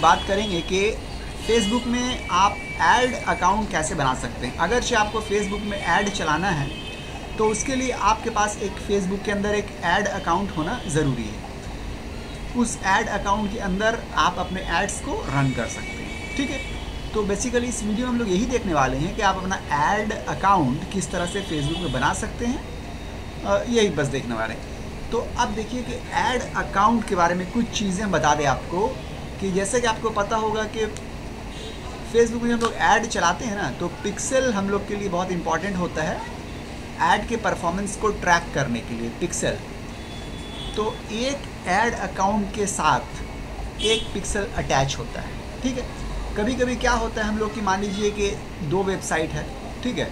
बात करेंगे कि फेसबुक में आप ऐड अकाउंट कैसे बना सकते हैं। अगर से आपको फेसबुक में ऐड चलाना है तो उसके लिए आपके पास एक फेसबुक के अंदर एक ऐड अकाउंट होना ज़रूरी है। उस ऐड अकाउंट के अंदर आप अपने एड्स को रन कर सकते हैं, ठीक है। तो बेसिकली इस वीडियो में हम लोग यही देखने वाले हैं कि आप अपना ऐड अकाउंट किस तरह से फेसबुक में बना सकते हैं, यही बस देखने वाले हैं। तो अब देखिए कि ऐड अकाउंट के बारे में कुछ चीज़ें बता दें आपको, कि जैसे कि आपको पता होगा कि फेसबुक में हम लोग ऐड चलाते हैं ना, तो पिक्सल हम लोग के लिए बहुत इंपॉर्टेंट होता है ऐड के परफॉर्मेंस को ट्रैक करने के लिए, पिक्सल। तो एक ऐड अकाउंट के साथ एक पिक्सल अटैच होता है, ठीक है। कभी कभी क्या होता है हम लोग की, मान लीजिए कि 2 वेबसाइट है, ठीक है।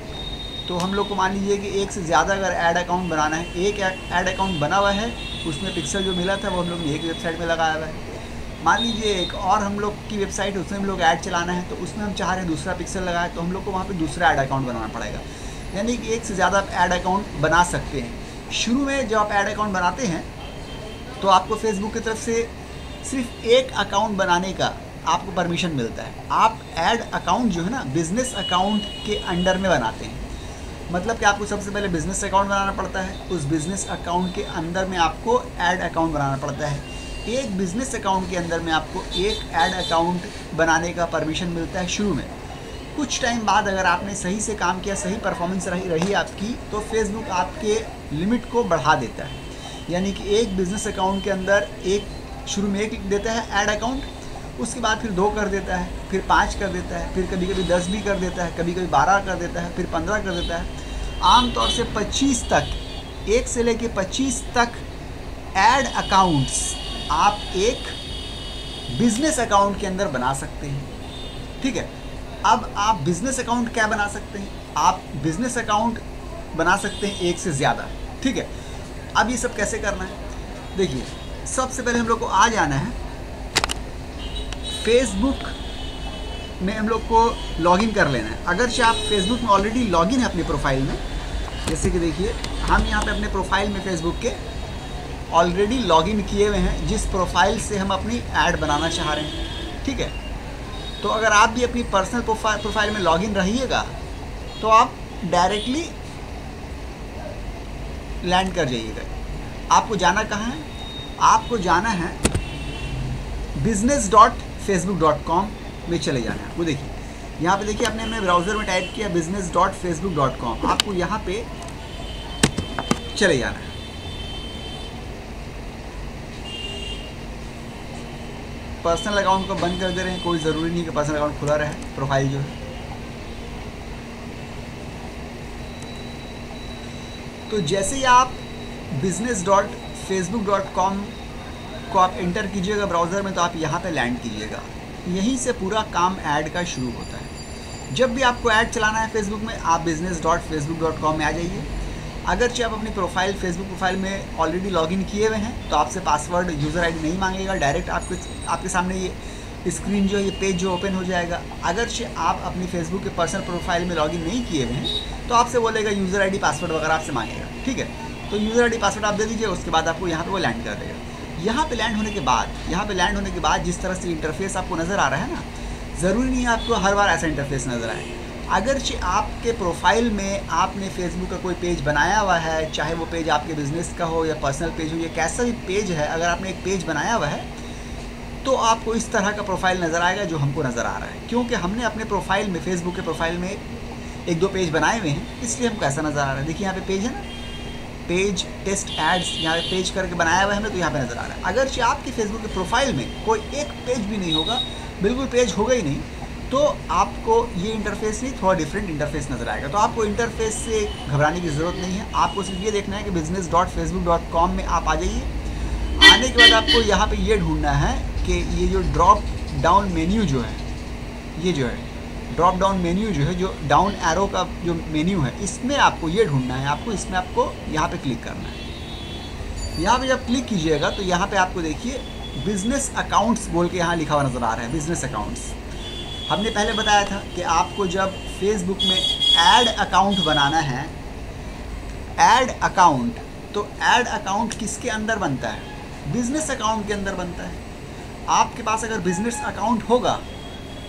तो हम लोग को मान लीजिए कि एक से ज़्यादा अगर ऐड अकाउंट बनाना है, एक ऐड अकाउंट बना हुआ है, उसमें पिक्सल जो मिला था वो हम लोग ने एक वेबसाइट में लगाया हुआ है। मान लीजिए एक और हम लोग की वेबसाइट है, उसमें हम लोग ऐड चलाना है, तो उसमें हम चाह रहे हैं दूसरा पिक्सल लगाए, तो हम लोग को वहाँ पे दूसरा ऐड अकाउंट बनाना पड़ेगा। यानी कि एक से ज़्यादा आप ऐड अकाउंट बना सकते हैं। शुरू में जब आप ऐड अकाउंट बनाते हैं तो आपको फेसबुक की तरफ से सिर्फ एक अकाउंट बनाने का आपको परमिशन मिलता है। आप ऐड अकाउंट जो है ना बिज़नेस अकाउंट के अंडर में बनाते हैं, मतलब कि आपको सबसे पहले बिज़नेस अकाउंट बनाना पड़ता है, उस बिज़नेस अकाउंट के अंदर में आपको ऐड अकाउंट बनाना पड़ता है। एक बिज़नेस अकाउंट के अंदर में आपको एक ऐड अकाउंट बनाने का परमिशन मिलता है शुरू में। कुछ टाइम बाद अगर आपने सही से काम किया, सही परफॉर्मेंस रही आपकी, तो फेसबुक आपके लिमिट को बढ़ा देता है। यानी कि एक बिज़नेस अकाउंट के अंदर एक शुरू में एक देता है ऐड अकाउंट, उसके बाद फिर 2 कर देता है, फिर 5 कर देता है, फिर कभी कभी 10 भी कर देता है, कभी कभी 12 कर देता है, फिर 15 कर देता है। आमतौर से 25 तक, 1 से लेके 25 तक ऐड अकाउंट्स आप एक बिजनेस अकाउंट के अंदर बना सकते हैं, ठीक है। अब आप बिजनेस अकाउंट क्या बना सकते हैं, आप बिजनेस अकाउंट बना सकते हैं एक से ज़्यादा, ठीक है। अब ये सब कैसे करना है, देखिए सबसे पहले हम लोग को आ जाना है फेसबुक में, हम लोग को लॉगिन कर लेना है। अगर से आप फेसबुक में ऑलरेडी लॉगिन है अपने प्रोफाइल में, जैसे कि देखिए हम यहाँ पे अपने प्रोफाइल में फेसबुक के ऑलरेडी लॉगिन किए हुए हैं, जिस प्रोफाइल से हम अपनी ऐड बनाना चाह रहे हैं, ठीक है। तो अगर आप भी अपनी पर्सनल प्रोफाइल में लॉगिन रहिएगा तो आप डायरेक्टली लैंड कर जाइएगा। आपको जाना कहाँ है, आपको जाना है business.facebook.com में चले जाना है। वो देखिए यहाँ पे देखिए, आपने अपने ब्राउज़र में टाइप किया business.facebook.com, आपको यहाँ पे चले जाना है। पर्सनल अकाउंट को बंद कर दे रहे हैं, कोई ज़रूरी नहीं कि पर्सनल अकाउंट खुला रहे, प्रोफाइल जो है। तो जैसे ही आप business.facebook.com को आप एंटर कीजिएगा ब्राउज़र में, तो आप यहाँ पे लैंड कीजिएगा। यहीं से पूरा काम ऐड का शुरू होता है। जब भी आपको ऐड चलाना है फेसबुक में, आप business.facebook.com में आ जाइए। अगर चाहे आप अपनी प्रोफाइल फेसबुक प्रोफाइल में ऑलरेडी लॉगिन किए हुए हैं तो आपसे पासवर्ड, यूज़र आईडी नहीं मांगेगा, डायरेक्ट आपके सामने ये स्क्रीन जो है, ये पेज जो ओपन हो जाएगा। अगर आप अपनी फेसबुक के पर्सनल प्रोफाइल में लॉगिन नहीं किए हुए हैं तो आपसे बोलेगा यूज़र आईडी पासवर्ड वगैरह आपसे मांगेगा, ठीक है। तो यूज़र आईडी पासवर्ड आप दे दीजिए, उसके बाद आपको यहाँ पे वो लैंड कर देगा। यहाँ पे लैंड होने के बाद जिस तरह से इंटरफेस आपको नज़र आ रहा है ना, ज़रूरी नहीं है आपको हर बार ऐसा इंटरफेस नज़र आए। अगर आपके प्रोफाइल में आपने फेसबुक का कोई पेज बनाया हुआ है, चाहे वो पेज आपके बिज़नेस का हो या पर्सनल पेज हो या कैसा भी पेज है, अगर आपने एक पेज बनाया हुआ है तो आपको इस तरह का प्रोफाइल नज़र आएगा जो हमको नज़र आ रहा है, क्योंकि हमने अपने प्रोफाइल में, फेसबुक के प्रोफाइल में 1-2 पेज बनाए हुए हैं, इसलिए हमको ऐसा नज़र आ रहा है। देखिए यहाँ पे पेज है ना, पेज टेस्ट एड्स, यहाँ पे पेज करके बनाया हुआ है हमें, तो यहाँ पे नज़र आ रहा है। अगर आपके फेसबुक के प्रोफाइल में कोई एक पेज भी नहीं होगा, बिल्कुल पेज होगा ही नहीं, तो आपको ये इंटरफेस नहीं, थोड़ा डिफरेंट इंटरफेस नज़र आएगा। तो आपको इंटरफेस से घबराने की ज़रूरत नहीं है, आपको सिर्फ ये देखना है कि business.facebook.com में आप आ जाइए। आने के बाद आपको यहाँ पे ये ढूंढना है कि ये जो ड्रॉप डाउन मेन्यू जो है, ये जो है ड्रॉप डाउन मेन्यू जो है, जो डाउन एरो का जो मेन्यू है, इसमें आपको ये ढूंढना है, इसमें आपको यहाँ पे क्लिक करना है। यहाँ पे जब क्लिक कीजिएगा तो यहाँ पे आपको देखिए बिजनेस अकाउंट्स बोल के यहाँ लिखा हुआ नज़र आ रहा है, बिजनेस अकाउंट्स। हमने पहले बताया था कि आपको जब फेसबुक में ऐड अकाउंट बनाना है, ऐड अकाउंट, तो ऐड अकाउंट किसके अंदर बनता है, बिजनेस अकाउंट के अंदर बनता है। आपके पास अगर बिजनेस अकाउंट होगा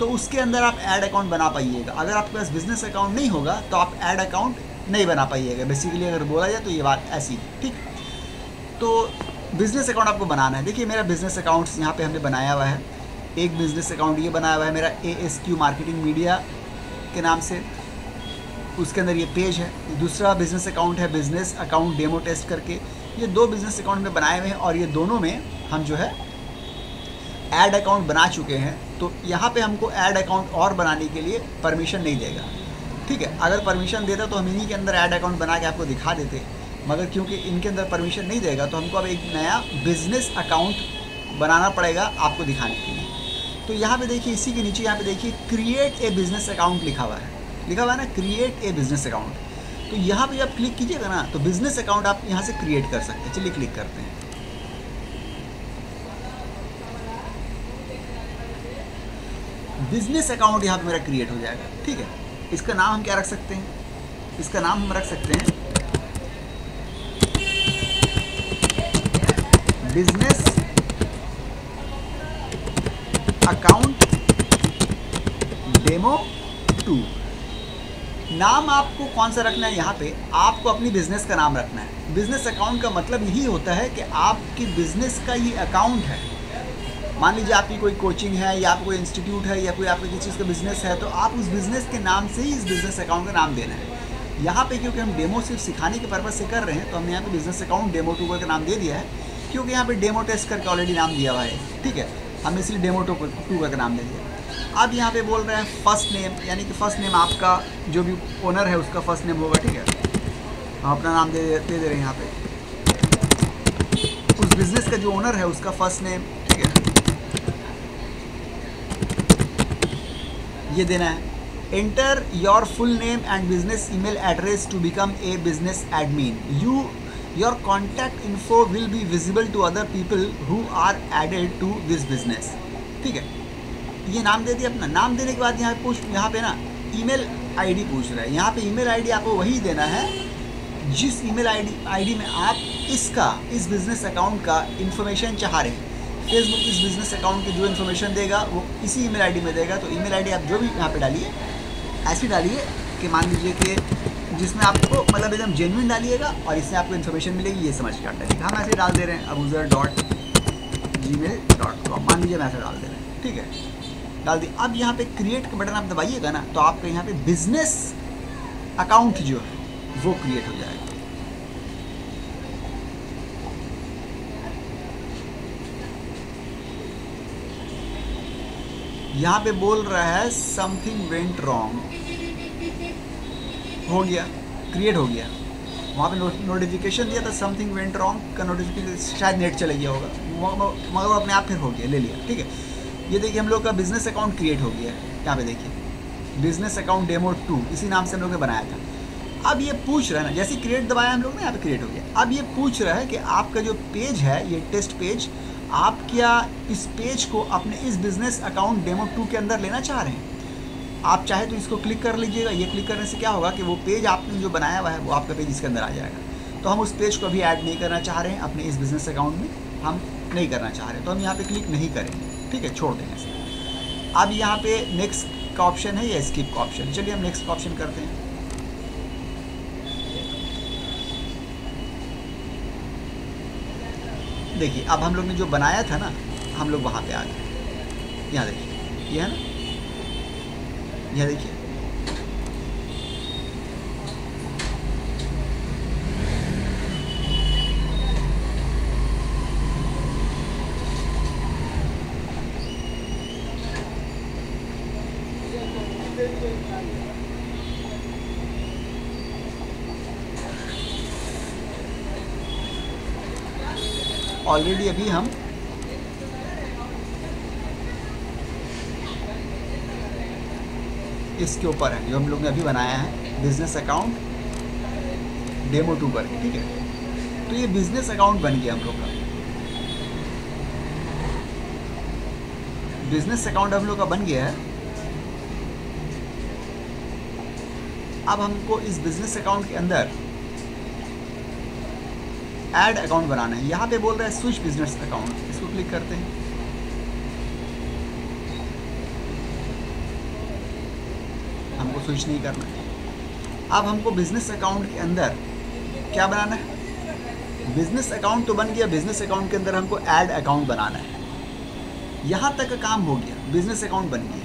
तो उसके अंदर आप ऐड अकाउंट बना पाइएगा। अगर आपके पास बिजनेस अकाउंट नहीं होगा तो आप ऐड अकाउंट नहीं बना पाइएगा। बेसिकली अगर बोला जाए तो ये बात ऐसी है, ठीक। तो बिजनेस अकाउंट आपको बनाना है। देखिए मेरा बिजनेस अकाउंट्स यहाँ पे हमने बनाया हुआ है। एक बिजनेस अकाउंट ये बनाया हुआ है मेरा ASQ मार्केटिंग मीडिया के नाम से, उसके अंदर ये पेज है। दूसरा बिजनेस अकाउंट है बिजनेस अकाउंट डेमो टेस्ट करके। ये 2 बिजनेस अकाउंट में बनाए हुए हैं और ये दोनों में हम जो है ऐड अकाउंट बना चुके हैं। तो यहाँ पे हमको ऐड अकाउंट और बनाने के लिए परमिशन नहीं देगा, ठीक है। अगर परमिशन देता तो हम इन्हीं के अंदर ऐड अकाउंट बना के आपको दिखा देते, मगर क्योंकि इनके अंदर परमिशन नहीं देगा तो हमको अब एक नया बिजनेस अकाउंट बनाना पड़ेगा आपको दिखाने के लिए। तो यहाँ पे देखिए इसी के नीचे यहाँ पे देखिए क्रिएट ए बिजनेस अकाउंट लिखा हुआ है ना, क्रिएट ए बिजनेस अकाउंट। तो यहाँ पे जब क्लिक कीजिएगा ना तो बिजनेस अकाउंट आप यहाँ से क्रिएट कर सकते हैं। चलिए क्लिक करते हैं। बिजनेस अकाउंट यहाँ पे मेरा क्रिएट हो जाएगा, ठीक है। इसका नाम हम क्या रख सकते हैं? इसका नाम हम रख सकते हैं बिजनेस अकाउंट डेमो 2। नाम आपको कौन सा रखना है? यहाँ पे आपको अपनी बिजनेस का नाम रखना है। बिजनेस अकाउंट का मतलब यही होता है कि आपकी बिजनेस का ये अकाउंट है। मान लीजिए आपकी कोई कोचिंग है या आपको कोई इंस्टीट्यूट है या कोई आपकी किसी चीज़ का बिजनेस है, तो आप उस बिजनेस के नाम से ही इस बिजनेस अकाउंट का नाम देना है। यहाँ पे क्योंकि हम डेमो सिर्फ सिखाने के पर्पज़ से कर रहे हैं तो हमने यहाँ पे बिजनेस अकाउंट डेमो 2 का नाम दे दिया है, क्योंकि यहाँ पे डेमो टेस्ट करके ऑलरेडी नाम दिया हुआ है, ठीक है। हमने इसलिए डेमो 2 का नाम दे दिया। अब यहाँ पे बोल रहे हैं फर्स्ट नेम, यानी कि फर्स्ट नेम आपका जो भी ओनर है उसका फर्स्ट नेम होगा, ठीक है। हम अपना नाम दे रहे हैं यहाँ पे, उस बिजनेस का जो ओनर है उसका फर्स्ट नेम, ठीक है, ये देना है। Enter your full name and business email address to become a business admin. Your contact info will be visible to other people who are added to this business, ठीक है। ये नाम दे दिया अपना। नाम देने के बाद यहाँ पे ना ईमेल आईडी पूछ रहा है। यहाँ पे ईमेल आईडी आपको वही देना है जिस ईमेल आईडी में आप इस बिजनेस अकाउंट का इन्फॉर्मेशन चाह रहे हैं। फेसबुक इस बिजनेस अकाउंट की जो इन्फॉर्मेशन देगा वो इसी ईमेल आईडी में देगा। तो ईमेल आईडी आप जो भी यहाँ पे डालिए ऐसी डालिए कि मान लीजिए कि जिसमें आपको मतलब एकदम जेन्युइन डालिएगा और इससे आपको इन्फॉर्मेशन मिलेगी, ये समझ के डालिएगा। हम ऐसे डाल दे रहे हैं abuzer.gmail.com, मान लीजिए हम ऐसे डाल दे रहे हैं, ठीक है, डाल दिए। अब यहाँ पे क्रिएट का बटन आप दबाइएगा ना तो आपका यहाँ पे बिजनेस अकाउंट जो है वो क्रिएट हो जाएगा। यहाँ पे बोल रहा है समथिंग वेंट रॉन्ग, हो गया, क्रिएट हो गया। वहाँ पे नोटिफिकेशन दिया था समथिंग वेंट रॉन्ग का नोटिफिकेशन, शायद नेट चला गया होगा, मगर वो अपने आप फिर हो गया, ले लिया, ठीक है। ये देखिए हम लोग का बिजनेस अकाउंट क्रिएट हो गया है। यहाँ पे देखिए बिजनेस अकाउंट डेमो 2 इसी नाम से हम लोग ने बनाया था। अब ये पूछ रहा है ना, जैसे क्रिएट दबाया हम लोग ने, यहाँ पे क्रिएट हो गया। अब ये पूछ रहा है कि आपका जो पेज है ये टेस्ट पेज, आप क्या इस पेज को अपने इस बिजनेस अकाउंट डेमो 2 के अंदर लेना चाह रहे हैं? आप चाहे तो इसको क्लिक कर लीजिएगा। ये क्लिक करने से क्या होगा कि वो पेज आपने जो बनाया हुआ है वो आपका पेज इसके अंदर आ जाएगा। तो हम उस पेज को अभी ऐड नहीं करना चाह रहे हैं अपने इस बिजनेस अकाउंट में, हम नहीं करना चाह रहे, तो हम यहाँ पे क्लिक नहीं करेंगे, ठीक है, छोड़ देंगे इसे। अब यहाँ पे नेक्स्ट का ऑप्शन है या स्किप का ऑप्शन। चलिए हम नेक्स्ट का ऑप्शन करते हैं। देखिए अब हम लोग ने जो बनाया था ना, हम लोग वहाँ पे आ गए। यहाँ देखिए, ये है ना, यह देखिए, ऑलरेडी अभी हम इसके ऊपर है जो हम लोग ने अभी बनाया है बिजनेस अकाउंट डेमो 2 करके, ठीक है। तो ये बिजनेस अकाउंट बन गया हम लोग का, बिजनेस अकाउंट हम लोग का बन गया है। अब हमको इस बिजनेस अकाउंट के अंदर ऐड अकाउंट बनाना है। यहाँ पे बोल रहा है स्विच बिजनेस अकाउंट, इसको क्लिक करते हैं। हमको स्विच नहीं करना है। अब हमको बिजनेस अकाउंट के अंदर क्या बनाना है? बिजनेस अकाउंट तो बन गया, बिजनेस अकाउंट के अंदर हमको ऐड अकाउंट बनाना है। यहाँ तक का काम हो गया, बिजनेस अकाउंट बन गया।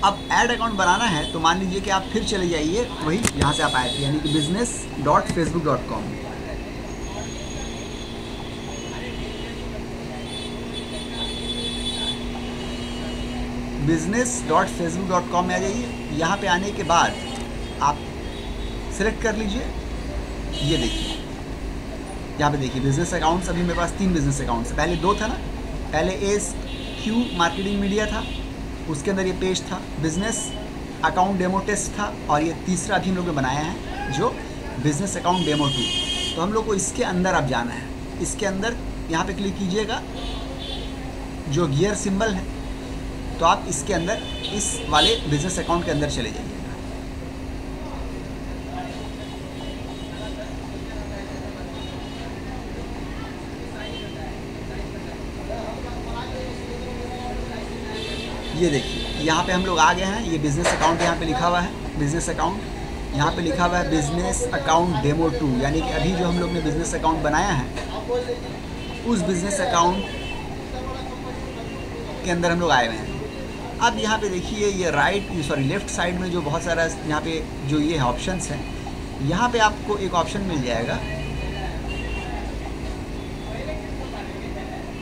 अब ऐड अकाउंट बनाना है तो मान लीजिए कि आप फिर चले जाइए वही जहाँ से आप आए थे, यानी कि business.facebook.com। business.facebook.com में आ जाइए। यहाँ पे आने के बाद आप सिलेक्ट कर लीजिए, ये देखिए यहाँ पे देखिए बिजनेस अकाउंट्स। अभी मेरे पास 3 बिजनेस अकाउंट्स है, पहले 2 था ना, पहले ASQ मार्केटिंग मीडिया था, उसके अंदर ये पेज था, बिजनेस अकाउंट डेमो टेस्ट था, और ये तीसरा अभी हम लोग ने बनाया है जो बिजनेस अकाउंट डेमो 2। तो हम लोग को इसके अंदर अब जाना है। इसके अंदर यहाँ पे क्लिक कीजिएगा, जो गियर सिंबल है, तो आप इसके अंदर इस वाले बिजनेस अकाउंट के अंदर चले जाइए। ये देखिए यहाँ पे हम लोग आ गए हैं। ये बिज़नेस अकाउंट यहाँ पे लिखा हुआ है, बिज़नेस अकाउंट यहाँ पे लिखा हुआ है बिज़नेस अकाउंट डेमो 2, यानी कि अभी जो हम लोग ने बिज़नेस अकाउंट बनाया है उस बिज़नेस अकाउंट के अंदर हम लोग आए हुए हैं। अब यहाँ पे देखिए ये लेफ़्ट साइड में जो बहुत सारा यहाँ पे जो ये ऑप्शंस हैं, यहाँ पे आपको एक ऑप्शन मिल जाएगा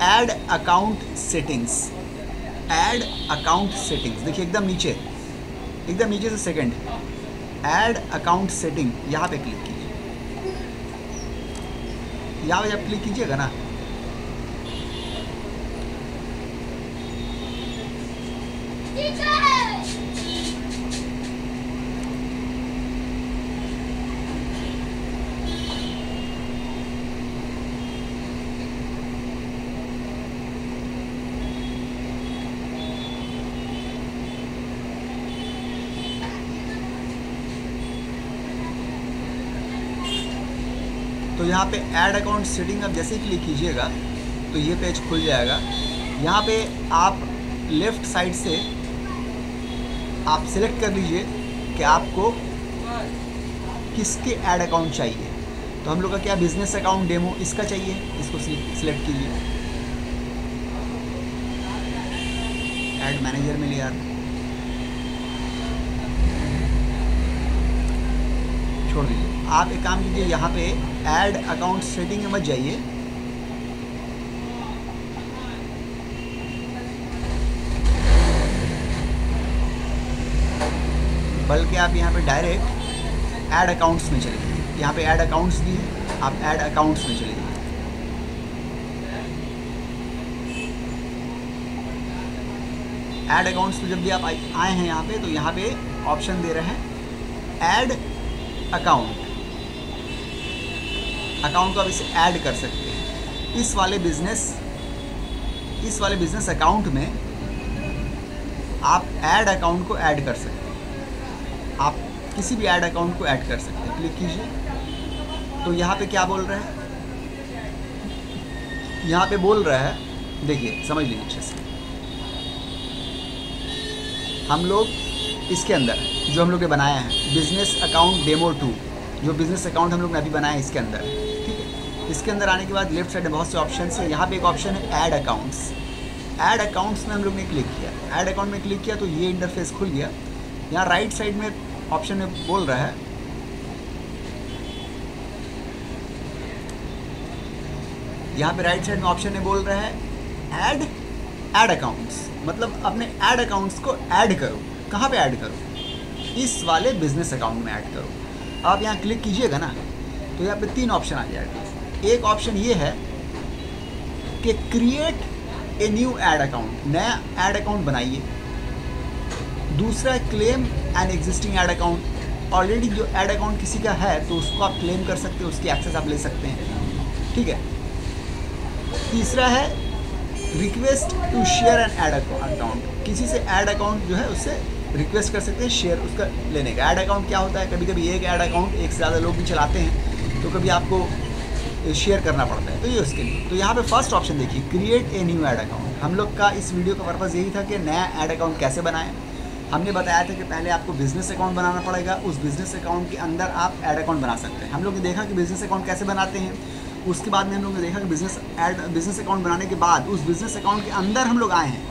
add account settings. Add account settings देखिए एकदम नीचे से सेकंड, ऐड अकाउंट सेटिंग, यहाँ पे क्लिक कीजिए। यहाँ पे जब क्लिक कीजिएगा ना, तो यहाँ पे ऐड अकाउंट सेटिंग अब जैसे ही क्लिक कीजिएगा तो ये पेज खुल जाएगा। यहाँ पे आप लेफ़्ट साइड से आप सिलेक्ट कर लीजिए कि आपको किसके ऐड अकाउंट चाहिए। तो हम लोग का क्या बिज़नेस अकाउंट डेमो इसका चाहिए, इसको सिलेक्ट कीजिए। ऐड मैनेजर में लिया, छोड़ दीजिए। आप एक काम कीजिए, यहाँ पे ऐड अकाउंट सेटिंग में मत जाइए, बल्कि आप यहाँ पे डायरेक्ट ऐड अकाउंट्स में चले जाइए। यहाँ पे ऐड अकाउंट्स भी है, आप ऐड अकाउंट्स में चले जाइए। ऐड अकाउंट्स में जब भी आप आए हैं यहाँ पे, तो यहाँ पे ऑप्शन दे रहे हैं ऐड अकाउंट को आप इसे ऐड कर सकते हैं। इस वाले बिजनेस अकाउंट में आप ऐड अकाउंट को ऐड कर सकते हैं। आप किसी भी ऐड अकाउंट को ऐड कर सकते हैं। क्लिक कीजिए तो यहाँ पे क्या बोल रहा है, यहाँ पे बोल रहा है, देखिए समझ लीजिए अच्छे से। हम लोग इसके अंदर जो हम लोग ने बनाया है बिजनेस अकाउंट डेमो 2, जो बिजनेस अकाउंट हम लोग ने अभी बनाया है इसके अंदर, ठीक है। इसके अंदर आने के बाद लेफ्ट साइड में बहुत से ऑप्शन है। यहाँ पे एक ऑप्शन है ऐड अकाउंट्स। ऐड अकाउंट्स में हम लोग ने क्लिक किया, ऐड अकाउंट में क्लिक किया तो ये इंटरफेस खुल गया। यहाँ राइट साइड में ऑप्शन में बोल रहा है यहाँ पे राइट साइड में ऑप्शन में बोल रहा है ऐड अकाउंट्स, मतलब अपने ऐड अकाउंट्स को ऐड करो। कहाँ पे ऐड करो? इस वाले बिजनेस अकाउंट में ऐड करो। आप यहाँ क्लिक कीजिएगा ना तो यहाँ पे 3 ऑप्शन आ जाएगा। एक ऑप्शन ये है कि create a new add account, नया ऐड अकाउंट बनाइए। दूसरा claim an existing add account, already जो ऐड अकाउंट किसी का है तो उसको आप क्लेम कर सकते हो, उसकी एक्सेस आप ले सकते हैं, ठीक है। तीसरा है request to share an ad account, किसी से ऐड अकाउंट जो है उससे रिक्वेस्ट कर सकते हैं शेयर उसका लेने का। ऐड अकाउंट क्या होता है, कभी कभी एक ऐड अकाउंट एक से ज़्यादा लोग भी चलाते हैं, तो कभी आपको शेयर करना पड़ता है, तो ये उसके लिए। तो यहाँ पे फर्स्ट ऑप्शन देखिए, create a new add account. हम लोग का इस वीडियो का पर्पज़ यही था कि नया ऐड अकाउंट कैसे बनाएं। हमने बताया था कि पहले आपको बिजनेस अकाउंट बनाना पड़ेगा, उस बिजनेस अकाउंट के अंदर आप ऐड अकाउंट बना सकते हैं। हम लोग ने देखा कि बिजनेस अकाउंट कैसे बनाते हैं, उसके बाद में हम लोग ने देखा कि बिजनेस अकाउंट बनाने के बाद उस बिजनेस अकाउंट के अंदर हम लोग आए हैं।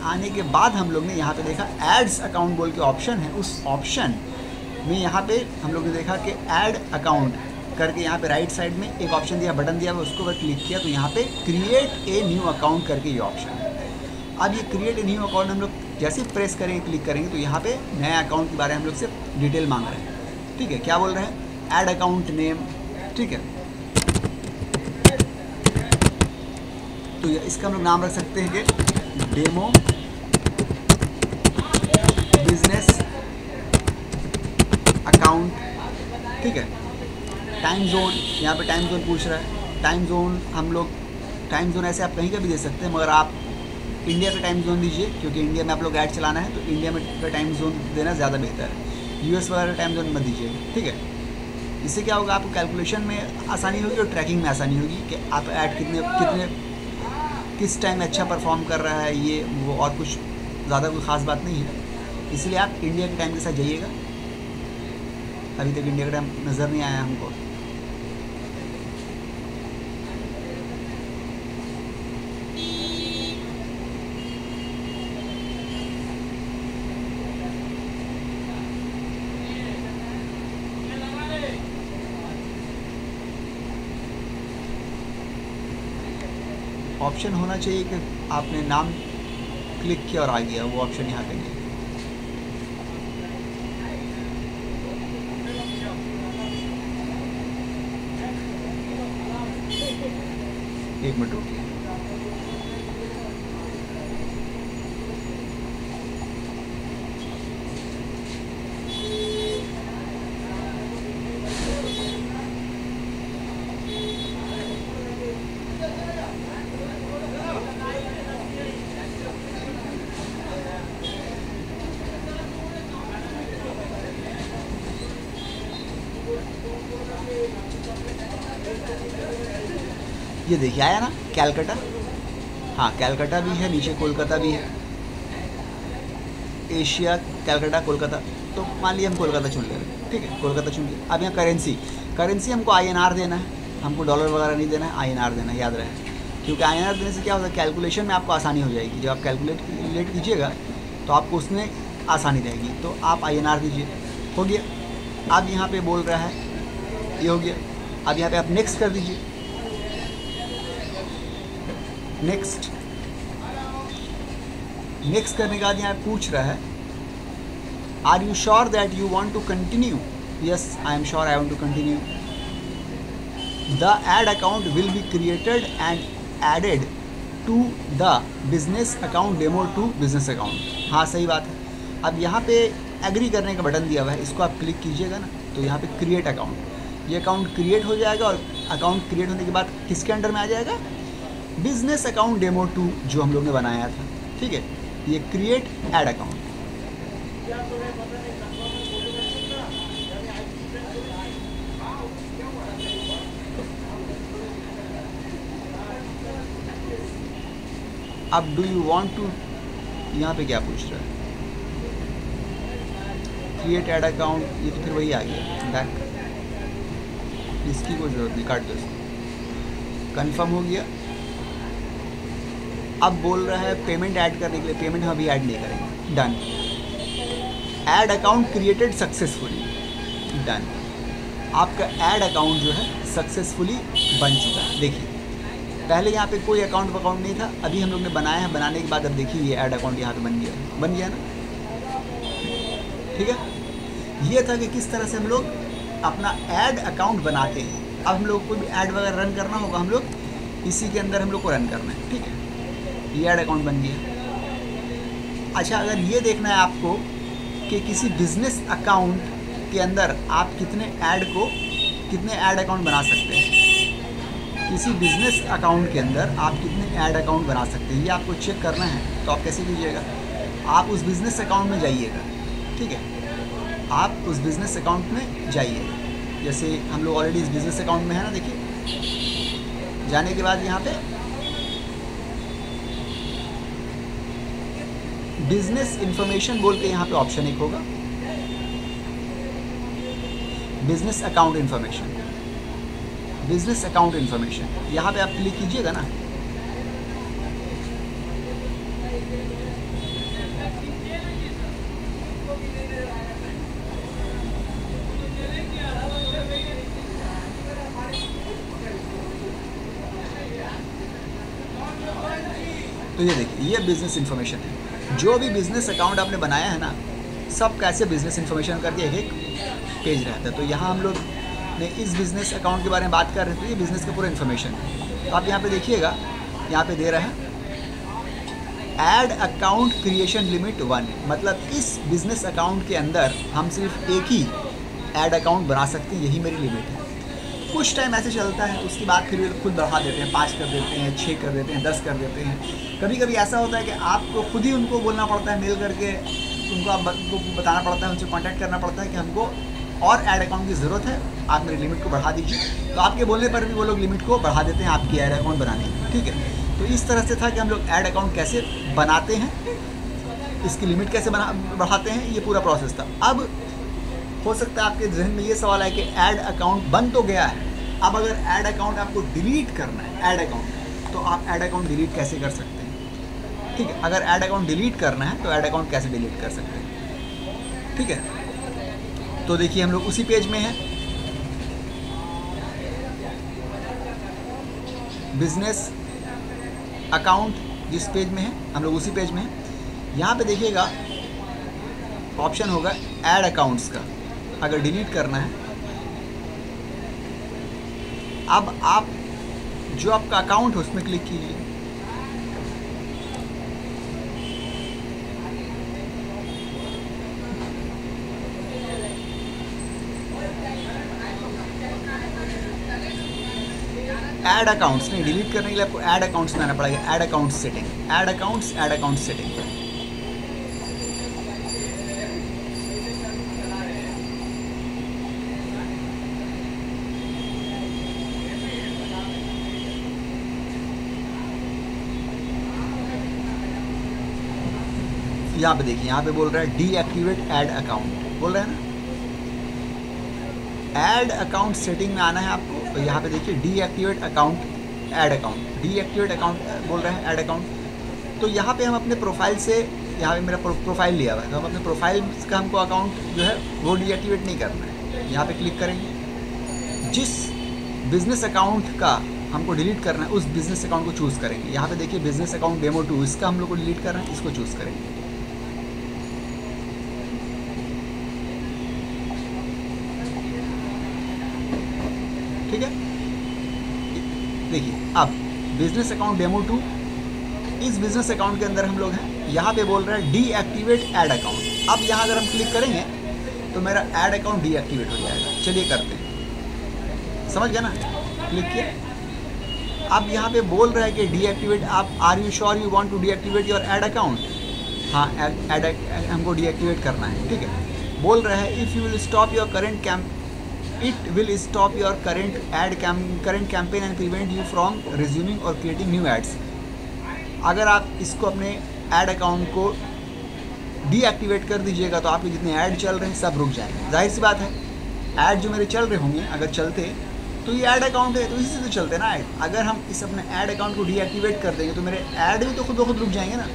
आने के बाद हम लोग ने यहाँ पे देखा एड्स अकाउंट बोल के ऑप्शन है, उस ऑप्शन में यहाँ पे हम लोग ने देखा कि ऐड अकाउंट करके यहाँ पे राइट साइड में एक ऑप्शन दिया, बटन दिया हुआ, उसको अगर क्लिक किया तो यहाँ पे क्रिएट ए न्यू अकाउंट करके ये ऑप्शन है। अब ये क्रिएट ए न्यू अकाउंट हम लोग जैसे ही प्रेस करेंगे, क्लिक करेंगे, तो यहाँ पे नए अकाउंट के बारे में हम लोग से डिटेल मांग रहे हैं। ठीक है, क्या बोल रहे हैं, ऐड अकाउंट नेम। ठीक है, तो इसका हम लोग नाम रख सकते हैं कि डेमो बिजनेस अकाउंट। ठीक है, टाइम जोन, यहाँ पे टाइम जोन पूछ रहा है। टाइम जोन हम लोग, टाइम जोन ऐसे आप कहीं का भी दे सकते हैं, मगर आप इंडिया का टाइम जोन दीजिए, क्योंकि इंडिया में आप लोग ऐड चलाना है, तो इंडिया में का टाइम जोन देना ज़्यादा बेहतर है। यूएस वगैरह टाइम जोन मत दीजिए। ठीक है, इससे क्या होगा, आपको कैलकुलेशन में आसानी होगी और ट्रैकिंग में आसानी होगी कि आप ऐड किस टाइम में अच्छा परफॉर्म कर रहा है, ये वो, और कुछ ज़्यादा कोई ख़ास बात नहीं है। इसलिए आप इंडिया के टाइम के साथ जाइएगा। अभी तक इंडिया का टाइम नज़र नहीं आया हमको। ऑप्शन होना चाहिए कि आपने नाम क्लिक किया और आ गया, वो ऑप्शन यहाँ पे नहीं। एक मिनट रुकिए। ये देखिए आया ना, कैलकाटा। हाँ, कैलकाटा भी है, नीचे कोलकाता भी है। एशिया, कैलकाटा, कोलकाता। तो मान लिया हम कोलकाता चुन ले रहे हैं। ठीक है, कोलकाता चुन लिया। अब यहाँ करेंसी हमको INR देना है, हमको डॉलर वगैरह नहीं देना है, INR देना है, याद रहे। क्योंकि INR देने से क्या होता है, कैलकुलेशन में आपको आसानी हो जाएगी। जब आप कैलकुलेट कीजिएगा तो आपको उसमें आसानी रहेगी। तो आप INR दीजिए, हो गया। अब यहाँ पे बोल रहा है, ये हो गया। अब यहाँ पे आप नेक्स्ट कर दीजिए, नेक्स्ट करने के बाद यहाँ पूछ रहा है, are you sure that you want to continue? Yes, I am sure, I want to continue. The ad account will be created and added to the business account demo to business account. हाँ, सही बात है। अब यहाँ पे agree करने का button दिया हुआ है, इसको आप क्लिक कीजिएगा ना, तो यहाँ पे क्रिएट अकाउंट, ये अकाउंट क्रिएट हो जाएगा। और अकाउंट क्रिएट होने के बाद किसके अंडर में आ जाएगा, बिजनेस अकाउंट डेमो 2 जो हम लोग ने बनाया था। ठीक है, ये क्रिएट ऐड अकाउंट। अब डू यू वांट टू, यहाँ पे क्या पूछ रहा है, क्रिएट ऐड अकाउंट, ये तो फिर वही आ गया बैक, इसकी कोई ज़रूरत नहीं, काट दो इसको। कंफर्म हो गया। अब बोल रहा है पेमेंट ऐड करने के लिए, पेमेंट हम अभी ऐड नहीं करेंगे, done. Add account created successfully, done. आपका ऐड अकाउंट जो है सक्सेसफुली बन चुका है। देखिए, पहले यहाँ पे कोई अकाउंट नहीं था, अभी हम लोग ने बनाया है। बनाने के बाद अब देखिए ये ऐड अकाउंट यहाँ पे बन गया ना। ठीक है, ये था कि किस तरह से हम लोग अपना ऐड अकाउंट बनाते हैं। अब हम लोग को भी ऐड वगैरह रन करना होगा, हम लोग इसी के अंदर हम लोग को रन करना है। ठीक है, ये ऐड अकाउंट बन गया। अच्छा, अगर ये देखना है आपको कि किसी बिजनेस अकाउंट के अंदर आप कितने ऐड अकाउंट बना सकते हैं, किसी बिजनेस अकाउंट के अंदर आप कितने ऐड अकाउंट बना सकते हैं, ये आपको चेक करना है। तो आप कैसे कीजिएगा, आप उस बिज़नेस अकाउंट में जाइएगा। ठीक है, आप उस बिज़नेस अकाउंट में जाइए। जैसे हम लोग ऑलरेडी इस बिज़नेस अकाउंट में है ना, देखिए जाने के बाद यहाँ पे बिजनेस इंफॉर्मेशन बोल के यहाँ पे ऑप्शन एक होगा, business account information, business account information, यहाँ पे आप क्लिक कीजिएगा ना। तो ये देखिए, ये बिजनेस इन्फॉर्मेशन है। जो भी बिजनेस अकाउंट आपने बनाया है ना, सब कैसे बिजनेस इन्फॉर्मेशन करके एक एक पेज रहता है। तो यहाँ हम लोग ने इस बिज़नेस अकाउंट के बारे में बात कर रहे थे, ये बिज़नेस का पूरा इन्फॉर्मेशन है। तो आप यहाँ पे देखिएगा, यहाँ पे दे रहा है ऐड अकाउंट क्रिएशन लिमिट 1, मतलब इस बिज़नेस अकाउंट के अंदर हम सिर्फ एक ही ऐड अकाउंट बना सकते हैं, यही मेरी लिमिट है। कुछ टाइम ऐसे चलता है, उसके बाद फिर खुद बढ़ा देते हैं, 5 कर देते हैं, 6 कर देते हैं, 10 कर देते हैं। कभी कभी ऐसा होता है कि आपको खुद ही उनको बोलना पड़ता है, मेल करके उनको बताना पड़ता है, उनसे कांटेक्ट करना पड़ता है कि हमको और ऐड अकाउंट की ज़रूरत है, आप मेरी लिमिट को बढ़ा दीजिए। तो आपके बोलने पर भी वो लोग लिमिट को बढ़ा देते हैं आपकी ऐड अकाउंट बनाने की, ठीक है। तो इस तरह से था कि हम लोग ऐड अकाउंट कैसे बनाते हैं, इसकी लिमिट कैसे बढ़ाते हैं, ये पूरा प्रोसेस था। अब हो सकता है आपके जहन में ये सवाल है कि ऐड अकाउंट बन तो गया है, अब अगर ऐड अकाउंट आपको डिलीट करना है ऐड अकाउंट, तो आप ऐड अकाउंट डिलीट कैसे कर सकते हैं, ठीक है। अगर ऐड अकाउंट डिलीट करना है तो ऐड अकाउंट कैसे डिलीट कर सकते हैं, ठीक है। तो देखिए हम लोग उसी पेज में हैं, बिजनेस अकाउंट जिस पेज में है हम लोग उसी पेज में हैं। यहाँ पे देखिएगा ऑप्शन होगा ऐड अकाउंट्स का, अगर डिलीट करना है। अब आप जो आपका अकाउंट है उसमें क्लिक कीजिए, ऐड अकाउंट्स नहीं, डिलीट करने के लिए आपको ऐड अकाउंट्स में आना पड़ेगा, add account setting, add account setting. यहाँ पे देखिए, यहाँ पे बोल रहा है डीएक्टिवेट ऐड अकाउंट, बोल रहा है ना। ऐड अकाउंट सेटिंग में आना है आपको। तो यहाँ पे देखिए deactivate account add account, deactivate account बोल रहे हैं ऐड अकाउंट। तो यहाँ पे हम अपने प्रोफाइल से, यहाँ पे मेरा प्रोफाइल लिया हुआ है, तो हम अपने प्रोफाइल का हमको अकाउंट जो है वो डीएक्टिवेट नहीं करना है। यहाँ पे क्लिक करेंगे, जिस बिजनेस अकाउंट का हमको डिलीट करना है उस बिजनेस अकाउंट को चूज़ करेंगे। यहाँ पे देखिए बिजनेस अकाउंट डेमो 2, इसका हम लोग को डिलीट करना है, इसको चूज़ करेंगे, ठीक है। देखिए अब बिजनेस अकाउंट डेमो 2, इस बिजनेस अकाउंट के अंदर हम लोग हैं। यहाँ पे बोल रहा है डीएक्टिवेट ऐड अकाउंट। अब यहाँ अगर हम क्लिक करेंगे तो मेरा ऐड अकाउंट डीएक्टिवेट हो जाएगा। चलिए करते हैं, समझ गया ना, क्लिक किया। अब यहाँ पे बोल रहा है कि डीएक्टिवेट, आप are you sure you want to deactivate your ad account. हाँ, ऐड हमको डीएक्टिवेट करना है, ठीक है। बोल रहा है if you will stop your current it will stop your current campaign and prevent you from resuming or creating new ads। अगर आप इसको अपने ऐड अकाउंट को डीएक्टिवेट कर दीजिएगा तो आपके जितने ऐड चल रहे हैं सब रुक जाएंगे। जाहिर सी बात है, ऐड जो मेरे चल रहे होंगे अगर चलते तो ये ऐड अकाउंट है तो इसी से तो चलते ना ऐड। अगर हम इस अपने ऐड अकाउंट को डीएक्टिवेट कर देंगे तो मेरे ऐड भी तो खुद ब खुद रुक जाएंगे ना,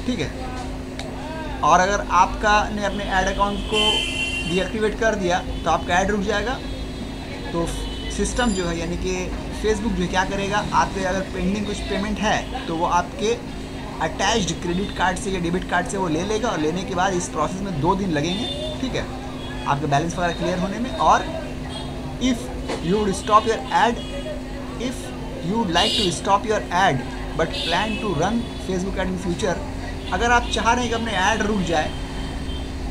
ठीक है। और अगर आपका ने अपने ऐड अकाउंट को डीएक्टिवेट कर दिया तो आपका ऐड रुक जाएगा। तो सिस्टम जो है यानी कि फेसबुक जो क्या करेगा, आपके अगर पेंडिंग कुछ पेमेंट है तो वो आपके अटैच्ड क्रेडिट कार्ड से या डेबिट कार्ड से वो ले लेगा, और लेने के बाद इस प्रोसेस में 2 दिन लगेंगे, ठीक है, आपका बैलेंस वगैरह क्लियर होने में। और if you would stop your ad, if you would like to stop your ad but plan to run Facebook ad in future, अगर आप चाह रहे हैं कि अपने ऐड रुक जाए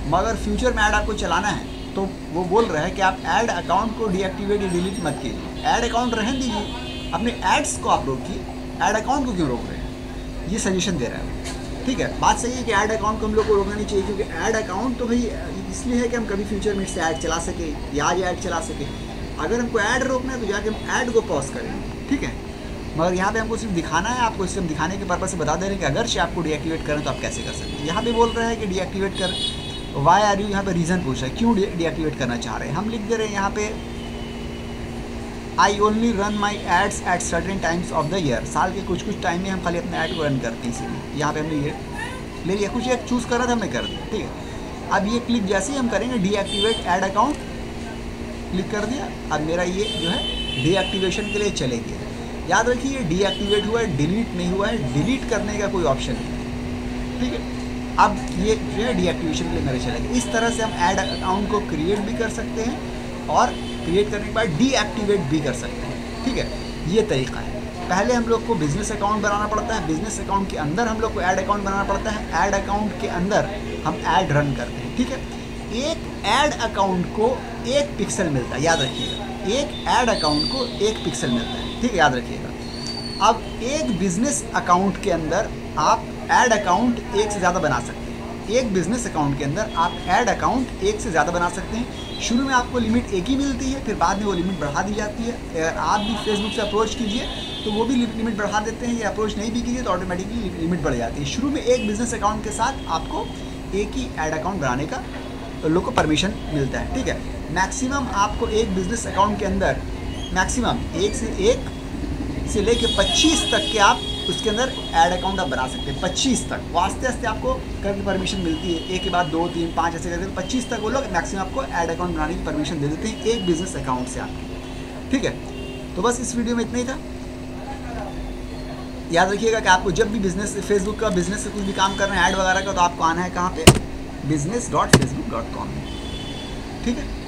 मगर फ्यूचर में ऐड आपको चलाना है, तो वो बोल रहा है कि आप ऐड अकाउंट को डीएक्टिवेट या डिलीट मत कीजिए, ऐड अकाउंट रहने दीजिए, अपने एड्स को आप रोकिए, ऐड अकाउंट को क्यों रोक रहे हैं, ये सजेशन दे रहा है, ठीक है। बात सही है कि ऐड अकाउंट को हम लोग को रोकना नहीं चाहिए, क्योंकि ऐड अकाउंट तो भाई इसलिए है कि हम कभी फ्यूचर में इससे ऐड चला सके या आज ऐड चला सके। अगर हमको ऐड रोकना है तो जाके हम ऐड को पॉज करेंगे, ठीक है। मगर यहाँ पे हमको सिर्फ दिखाना है, आपको सिर्फ दिखाने के पर्पज़ से बता दे रहे हैं कि अगर से आपको डीएक्टिवेट करें तो आप कैसे कर सकते हैं। यहाँ पे बोल रहा है कि डीएक्टिवेट कर, वाई आर यू, यहाँ पे रीज़न पूछ रहा है क्यों डीएक्टिवेट करना चाह रहे हैं। हम लिख दे रहे हैं यहाँ पे I only run my ads at certain times of the year, साल के कुछ कुछ टाइम में हम खाली अपने ऐड को रन करते हैं, इसीलिए यहाँ पे हमने ये ले लिया, कुछ एक चूज़ कर रहा था हमने कर दिया, ठीक है। अब ये क्लिक जैसे ही हम करेंगे डीएक्टिवेट ऐड अकाउंट, क्लिक कर दिया, अब मेरा ये जो है डीएक्टिवेशन के लिए चले गया। याद रखिए ये डीएक्टिवेट हुआ है, डिलीट नहीं हुआ है, डिलीट करने का कोई ऑप्शन नहीं है, ठीक है। अब ये जो है डीएक्टिवेशन के लिए मेरे चले गए। इस तरह से हम ऐड अकाउंट को क्रिएट भी कर सकते हैं और क्रिएट करने के बाद डीएक्टिवेट भी कर सकते हैं, ठीक है। ये तरीका है। पहले हम लोग को बिजनेस अकाउंट बनाना पड़ता है, बिजनेस अकाउंट के अंदर हम लोग को ऐड अकाउंट बनाना पड़ता है, ऐड अकाउंट के अंदर हम ऐड रन करते हैं, ठीक है। एक ऐड अकाउंट को 1 पिक्सल मिलता है, याद रखिएगा, एक ऐड अकाउंट को 1 पिक्सल मिलता है, ठीक है, याद रखिएगा। अब एक बिजनेस अकाउंट के अंदर आप ऐड अकाउंट 1 से ज़्यादा बना सकते हैं। एक बिजनेस अकाउंट के अंदर आप ऐड अकाउंट 1 से ज़्यादा बना सकते हैं। शुरू में आपको लिमिट 1 ही मिलती है, फिर बाद में वो लिमिट बढ़ा दी जाती है। अगर आप भी फेसबुक से अप्रोच कीजिए तो वो भी लिमिट बढ़ा देते हैं, या अप्रोच नहीं भी कीजिए तो ऑटोमेटिकली लिमिट बढ़ जाती है। शुरू में एक बिजनेस अकाउंट के साथ आपको एक ही ऐड अकाउंट बनाने का लोग को परमिशन मिलता है, ठीक है। मैक्सिमम आपको एक बिजनेस अकाउंट के अंदर मैक्सिमम 1 से लेके 25 तक के आप उसके अंदर ऐड अकाउंट आप बना सकते हैं। 25 तक वो आस्ते आस्ते आपको करके परमिशन मिलती है, एक के बाद 2, 3, 5 ऐसे करके 25 तक वो लोग मैक्सिमम आपको ऐड अकाउंट बनाने की परमिशन दे देते हैं एक बिजनेस अकाउंट से आपके, ठीक है। तो बस इस वीडियो में इतना ही था। याद रखिएगा कि आपको जब भी बिजनेस फेसबुक का बिजनेस से कुछ भी काम करना है ऐड वगैरह का, तो आपको आना है कहाँ पे, business.facebook.com, ठीक है।